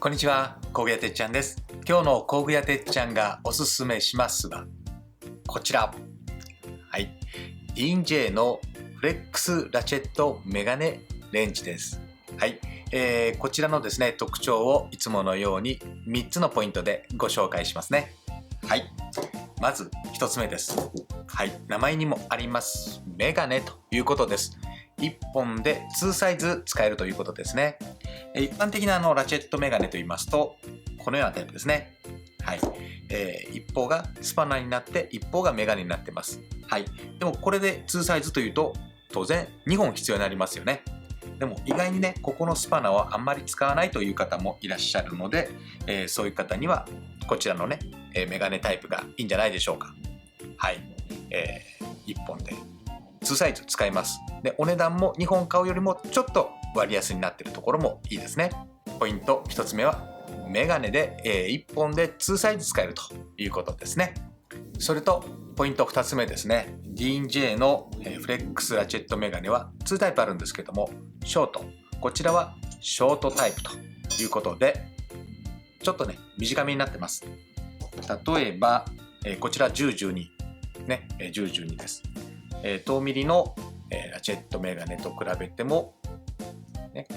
こんにちは、工具屋てっちゃんです。今日の工具屋てっちゃんがおすすめしますはこちら。はい、D&J のフレックスラチェットメガネレンチです。はい、こちらのですね特徴をいつものように3つのポイントでご紹介しますね。はい、まず1つ目です。はい、名前にもありますメガネということです。1本で2サイズ使えるということですね。一般的なラチェットメガネといいますとこのようなタイプですね。はい、一方がスパナになって一方がメガネになってます。はい、でもこれで2サイズというと当然2本必要になりますよね。でも意外にねここのスパナはあんまり使わないという方もいらっしゃるので、そういう方にはこちらのね、メガネタイプがいいんじゃないでしょうか。はい、1本で2サイズ使えます。でお値段も2本買うよりもちょっと割安になっているところもいいですね。ポイント1つ目はメガネで、1本で2サイズ使えるということですね。それとポイント2つ目ですね。D&J のフレックスラチェットメガネは2タイプあるんですけども、ショート、こちらはショートタイプということでちょっとね短めになってます。例えばこちら1012ね、1012です。当ミリのラチェットメガネと比べても、ね、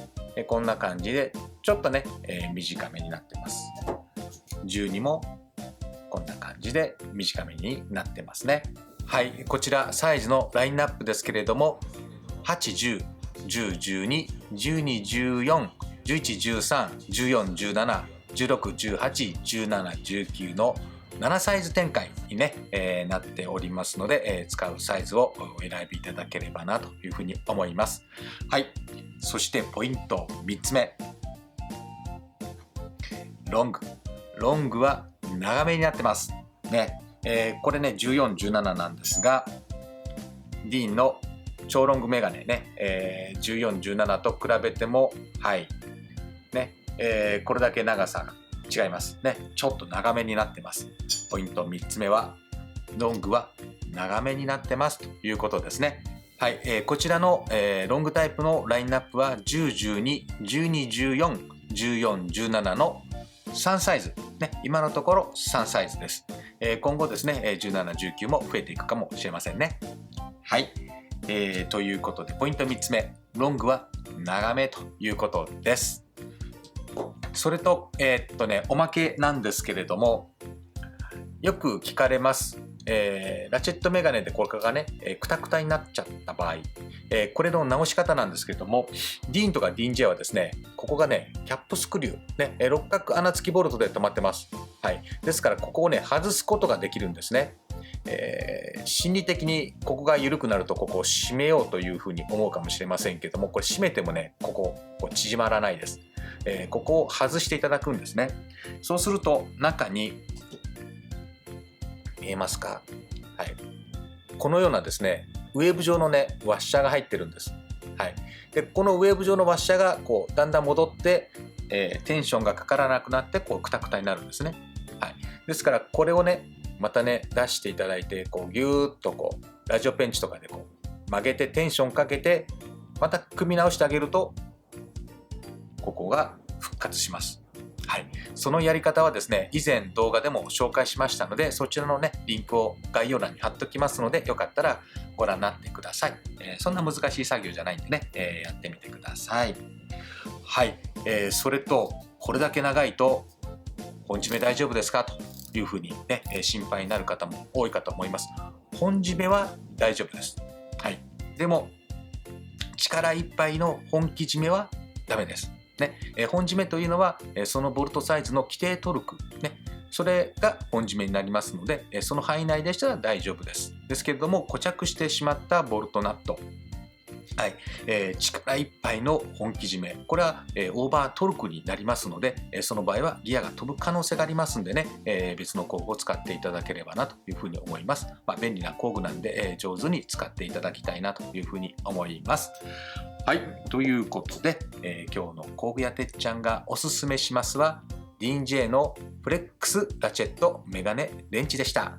こんな感じでちょっとね、短めになってます。12もこんな感じで短めになってますね。はい、こちらサイズのラインナップですけれども、8、10、10、12、12、14、11、13、14、17、16、18、17、19の7サイズ展開に、ねなっておりますので、使うサイズをお選びいただければなというふうに思います。はい、そしてポイント3つ目、ロング。ロングは長めになってますね。これね14、17なんですが、ディーンの超ロングメガネね、14、17と比べてもはいね、これだけ長さが違いますね。ちょっと長めになってます。ポイント3つ目はロングは長めになってますということですね。はい、こちらの、ロングタイプのラインナップは10、12、12、14、14、17の3サイズ、ね、今のところ3サイズです。今後ですね17、19も増えていくかもしれませんね。はい、ということでポイント3つ目、ロングは長めということです。それとおまけなんですけれども、よく聞かれます。ラチェットメガネでこれがねクタクタになっちゃった場合、これの直し方なんですけれども、ディーンとか D&J はですねここがねキャップスクリュー、ね、六角穴付きボルトで止まってます。はい、ですからここをね外すことができるんですね。心理的にここが緩くなるとここを締めようというふうに思うかもしれませんけども、これ締めてもねここ縮まらないです。ここを外していただくんですね。そうすると中に見えますか、はい、このようなですねウェーブ状のねワッシャーが入ってるんです。はい、でこのウェーブ状のワッシャーがこうだんだん戻って、テンションがかからなくなってこうクタクタになるんですね。はい、ですからこれをねまたね出していただいてこうギューッとこうラジオペンチとかでこう曲げてテンションかけてまた組み直してあげるとここが復活します。はい、そのやり方はですね以前動画でも紹介しましたので、そちらのねリンクを概要欄に貼っておきますので、よかったらご覧になってください。そんな難しい作業じゃないんでね、やってみてください。はい、それとこれだけ長いと本締め大丈夫ですかというふうにね心配になる方も多いかと思います。本締めは大丈夫です。はい、でも力いっぱいの本気締めはダメです。ね、本締めというのはそのボルトサイズの規定トルク、ね、それが本締めになりますので、その範囲内でしたら大丈夫です。ですけれども固着してしまったボルトナット、はい、力いっぱいの本気締め、これはオーバートルクになりますので、その場合はギアが飛ぶ可能性がありますんでね、別の工具を使っていただければなというふうに思います。便利な工具なんで、上手に使っていただきたいなというふうに思います。はい、ということで、今日の工具屋てっちゃんがおすすめしますは D&J のフレックスラチェットメガネレンチでした。